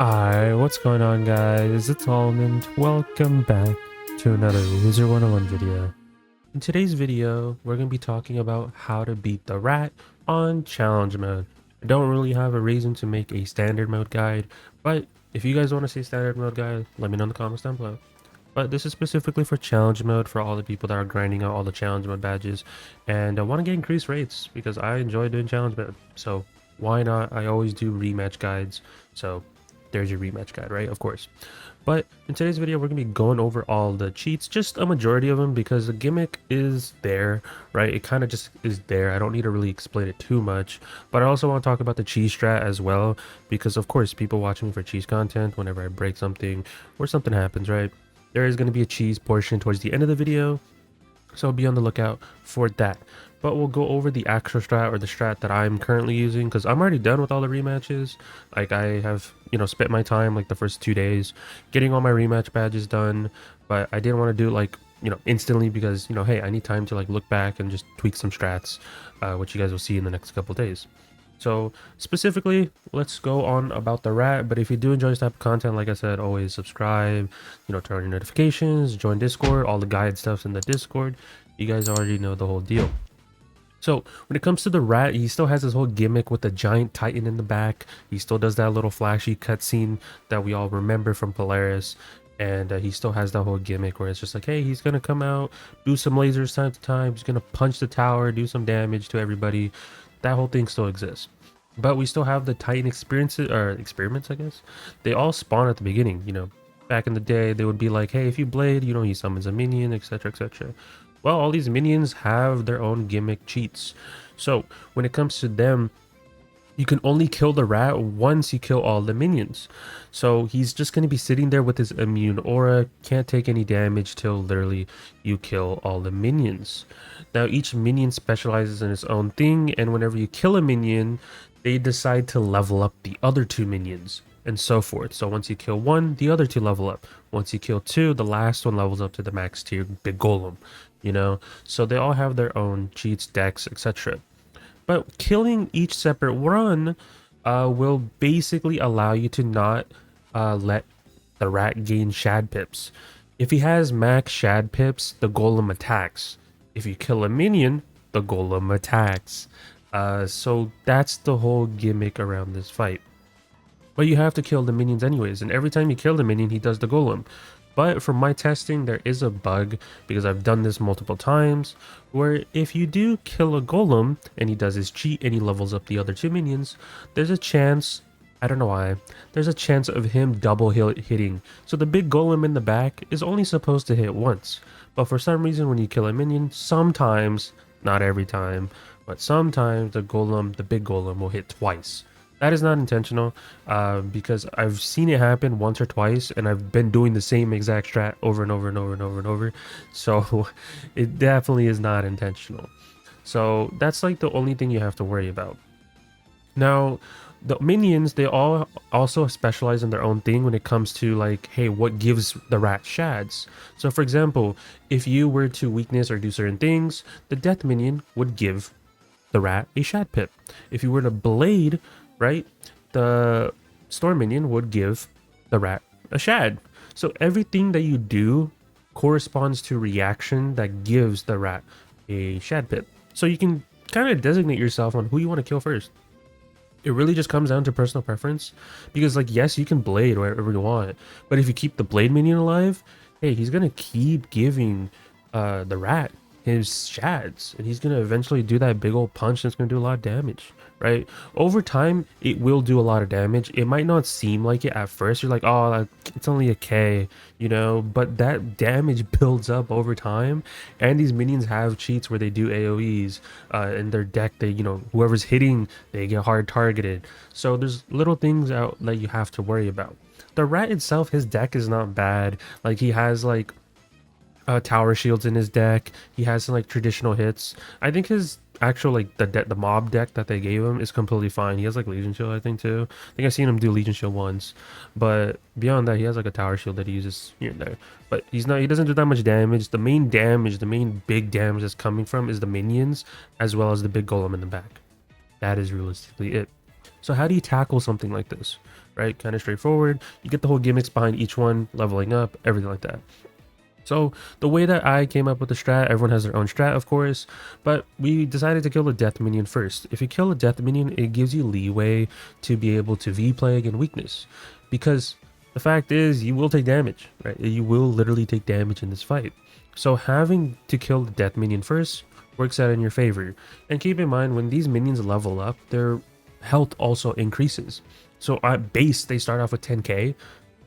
Hi, what's going on guys? It's Almond. Welcome back to another Wizard101 video. In today's video, we're going to be talking about how to beat the rat on challenge mode. I don't really have a reason to make a standard mode guide, but if you guys want to see standard mode guide, let me know in the comments down below. But this is specifically for challenge mode for all the people that are grinding out all the challenge mode badges and want to get increased rates because I enjoy doing challenge mode. So why not? I always do rematch guides. So there's your rematch guide, right? Of course. But in today's video, we're going to be going over all the cheats, just a majority of them, because the gimmick is there, right? It kind of just is there. I don't need to really explain it too much. But I also want to talk about the cheese strat as well, because of course, people watch me for cheese content whenever I break something or something happens, right? There is going to be a cheese portion towards the end of the video, so be on the lookout for that. But we'll go over the actual strat, or the strat that I'm currently using, because I'm already done with all the rematches. Like, I have, spent my time like the first 2 days getting all my rematch badges done, but I didn't want to do it like, instantly, because, hey, I need time to like look back and just tweak some strats, which you guys will see in the next couple days. So specifically, let's go on about the rat. But if you do enjoy this type of content, like I said, always subscribe, turn on your notifications, join Discord, all the guide stuff's in the Discord. You guys already know the whole deal. So when it comes to the rat, he still has his whole gimmick with the giant titan in the back. He still does that little flashy cutscene that we all remember from Polaris. And he still has that whole gimmick where it's just like, hey, he's going to come out, do some lasers time to time. He's going to punch the tower, do some damage to everybody. That whole thing still exists. But we still have the Titan experiences, or experiments, I guess. They all spawn at the beginning, Back in the day, they would be like, hey, if you blade, he summons a minion, etc, etc. Well, all these minions have their own gimmick cheats. So when it comes to them, you can only kill the rat once you kill all the minions. So he's just going to be sitting there with his immune aura, can't take any damage till literally you kill all the minions. Now each minion specializes in its own thing, and whenever you kill a minion, they decide to level up the other two minions, and so forth. So once you kill one, the other two level up. Once you kill two, the last one levels up to the max tier, big golem, So they all have their own cheats, decks, etc. But killing each separate run will basically allow you to not let the rat gain shad pips. If he has max shad pips, the golem attacks. If you kill a minion, the golem attacks. So that's the whole gimmick around this fight. But you have to kill the minions anyways, and every time you kill the minion, he does the golem. But from my testing, there is a bug, because I've done this multiple times, where if you do kill a golem and he does his cheat and he levels up the other two minions, there's a chance, I don't know why, there's a chance of him double hitting. So the big golem in the back is only supposed to hit once. But for some reason, when you kill a minion, sometimes, not every time, but sometimes the big golem will hit twice. That is not intentional, because I've seen it happen once or twice, and I've been doing the same exact strat over and over and over and over and over. So it definitely is not intentional. So that's like the only thing you have to worry about. Now, the minions, they all also specialize in their own thing when it comes to like, hey, what gives the rat shads? So for example, if you were to weakness or do certain things, the death minion would give the rat a shad pip. If you were to blade, right, the storm minion would give the rat a shad. So everything that you do corresponds to reaction that gives the rat a shad pip. So you can kind of designate yourself on who you want to kill first. It really just comes down to personal preference, because like, yes, you can blade wherever you want, but if you keep the blade minion alive, hey, he's gonna keep giving the rat his shads, and he's gonna eventually do that big old punch that's gonna do a lot of damage, right? Over time, it will do a lot of damage. It might not seem like it at first. You're like, oh, it's only a K, but that damage builds up over time. And these minions have cheats where they do AoEs in their deck. They, whoever's hitting, they get hard targeted. So there's little things out that you have to worry about. The rat itself, his deck is not bad. Like, he has like tower shields in his deck. He has some like traditional hits. I think his actual like the mob deck that they gave him is completely fine. He has like Legion Shield, I think, too. I think I've seen him do Legion Shield once, but beyond that, he has like a tower shield that he uses here and there. But he doesn't do that much damage. The main big damage that's coming from is the minions, as well as the big golem in the back. That is realistically it. So how do you tackle something like this, right? Kind of straightforward. You get the whole gimmicks behind each one, leveling up, everything like that. So the way that I came up with the strat, everyone has their own strat, of course, but we decided to kill the death minion first. If you kill a death minion, it gives you leeway to be able to V-play against weakness, because the fact is you will take damage, right? You will literally take damage in this fight. So having to kill the death minion first works out in your favor. And keep in mind, when these minions level up, their health also increases. So at base, they start off with 10k,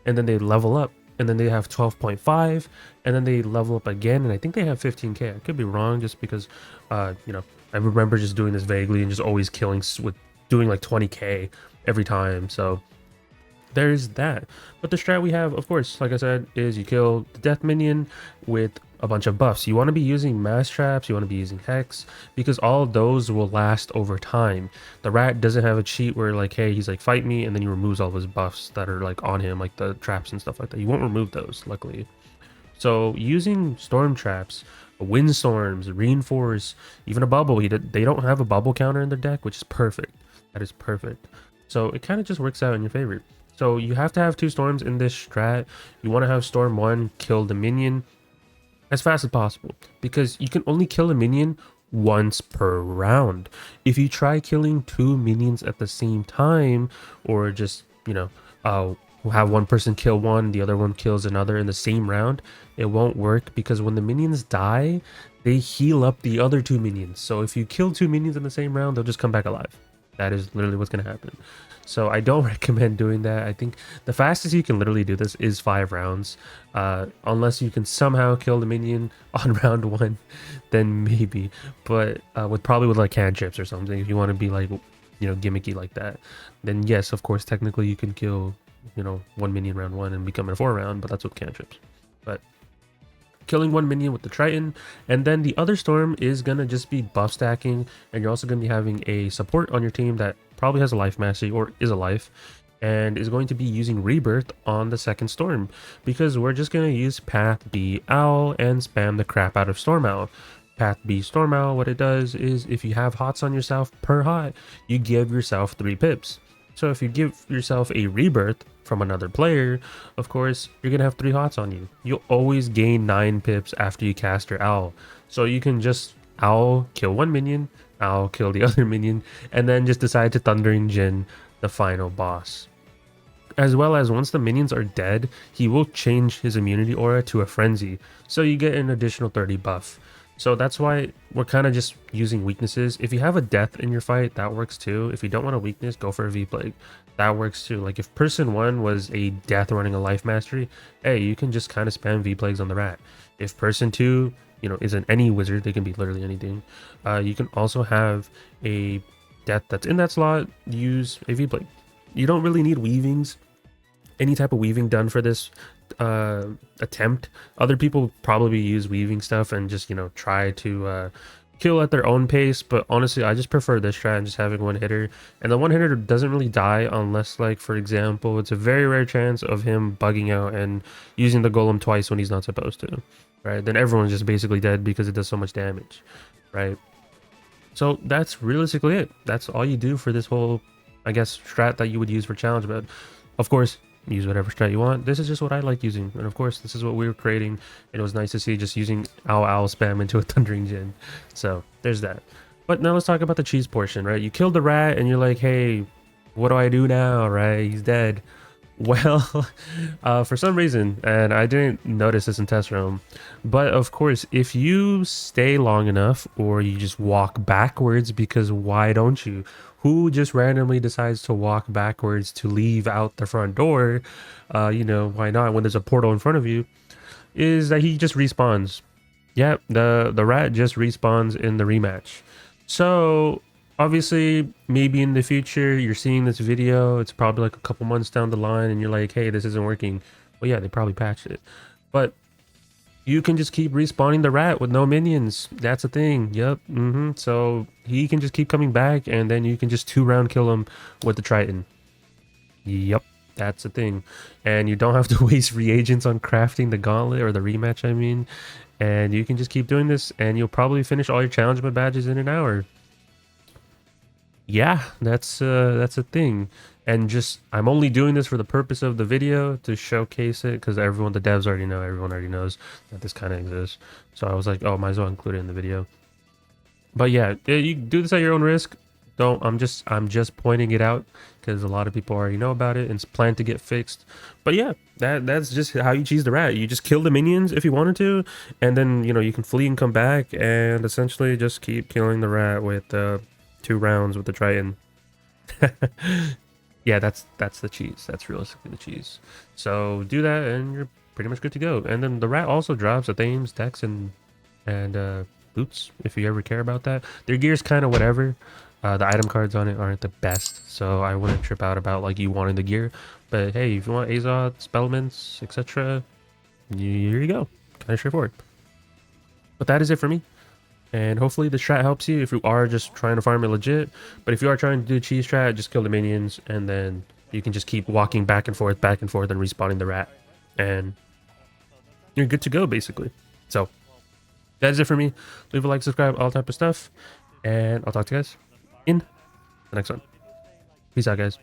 and then they level up, and then they have 12.5, and then they level up again, and I think they have 15k. I could be wrong, just because you know, I remember just doing this vaguely and just always killing with doing like 20k every time. So there's that. But the strat we have, of course, like I said, is you kill the death minion with a bunch of buffs. You want to be using mass traps, you want to be using hex, because all of those will last over time. The rat doesn't have a cheat where like, hey, he's like, fight me, and then he removes all of his buffs that are like on him, like the traps and stuff like that. You won't remove those, luckily. So using storm traps, windstorms, reinforce, even a bubble, they don't have a bubble counter in their deck, which is perfect. That is perfect. So it kind of just works out in your favor. So you have to have 2 storms in this strat. You want to have storm 1 kill the minion as fast as possible, because you can only kill a minion once per round. If you try killing 2 minions at the same time, or just, you know, have one person kill one, the other one kills another in the same round, it won't work, because when the minions die, they heal up the other 2 minions. So if you kill 2 minions in the same round, they'll just come back alive. That is literally what's going to happen. So I don't recommend doing that. I think the fastest you can literally do this is 5 rounds. Unless you can somehow kill the minion on round 1, then maybe. But probably with like cantrips or something, if you want to be like, you know, gimmicky like that, then yes, of course, technically you can kill, you know, 1 minion round 1 and become a 4 round, but that's with cantrips. But killing 1 minion with the Triton, and then the other storm is gonna just be buff stacking, and you're also gonna be having a support on your team that probably has a life mastery or is a life, and is going to be using rebirth on the second storm, because we're just gonna use path B owl and spam the crap out of storm owl. Path B storm owl, what it does is if you have hots on yourself per hot, you give yourself 3 pips. So if you give yourself a rebirth from another player, of course, you're going to have 3 hots on you. You'll always gain 9 pips after you cast your owl. So you can just owl, kill 1 minion, owl, kill the other minion, and then just decide to Thundering Djinn the final boss. As well as once the minions are dead, he will change his immunity aura to a frenzy. So you get an additional 30 buff. So that's why we're kind of just using weaknesses. If you have a death in your fight, that works too. If you don't want a weakness, go for a V-Plague. That works too. Like if person 1 was a death running a life mastery, hey, you can just kind of spam V-Plagues on the rat. If person 2, you know, isn't any wizard, they can be literally anything. You can also have a death that's in that slot, use a V-Plague. You don't really need weavings. Any type of weaving done for this attempt. Other people probably use weaving stuff and just, you know, try to kill at their own pace, but honestly I just prefer this strat and just having 1 hitter, and the 1 hitter doesn't really die unless, like, for example, it's a very rare chance of him bugging out and using the golem twice when he's not supposed to, right? Then everyone's just basically dead because it does so much damage, right? So that's realistically it. That's all you do for this whole, I guess, strat that you would use for challenge mode. Of course, use whatever strat you want. This is just what I like using, and of course this is what we were creating. It was nice to see just using owl spam into a Thundering Djinn. So there's that. But now let's talk about the cheese portion, right? You killed the rat and you're like, hey, what do I do now, right? He's dead. Well, for some reason, and I didn't notice this in test room, but of course, if you stay long enough, or you just walk backwards, because why don't you? Who just randomly decides to walk backwards to leave out the front door? You know, why not when there's a portal in front of you? Is that he just respawns. Yeah, the rat just respawns in the rematch. So obviously, maybe in the future, you're seeing this video, it's probably like a couple months down the line, and you're like, hey, this isn't working. Well, yeah, they probably patched it. But you can just keep respawning the rat with no minions. That's a thing. Yep. So he can just keep coming back, and then you can just 2-round kill him with the Triton. Yep. That's a thing. And you don't have to waste reagents on crafting the gauntlet, or the rematch, I mean. And you can just keep doing this, and you'll probably finish all your challenge mode badges in an hour. yeah, that's a thing. And just I'm only doing this for the purpose of the video to showcase it because everyone, the devs already know, everyone already knows that this kind of exists. So I was like, oh, might as well include it in the video. But yeah, you do this at your own risk. Don't. I'm just pointing it out because a lot of people already know about it and it's planned to get fixed. But yeah, that's just how you cheese the rat. You just kill the minions if you wanted to, and then you can flee and come back and essentially just keep killing the rat with 2 rounds with the Triton. Yeah, that's the cheese. That's realistically the cheese. So do that and you're pretty much good to go. And then the rat also drops the themes, decks, and boots if you ever care about that. Their gear's kind of whatever. The item cards on it aren't the best, so I wouldn't trip out about like you wanting the gear. But hey, if you want Azot, Spellments, etc., here you go. Kind of straightforward. But that is it for me. And hopefully the strat helps you if you are just trying to farm it legit. But if you are trying to do cheese strat, just kill the minions and then you can just keep walking back and forth, and respawning the rat. And you're good to go basically. So that is it for me. Leave a like, subscribe, all type of stuff. And I'll talk to you guys in the next one. Peace out, guys.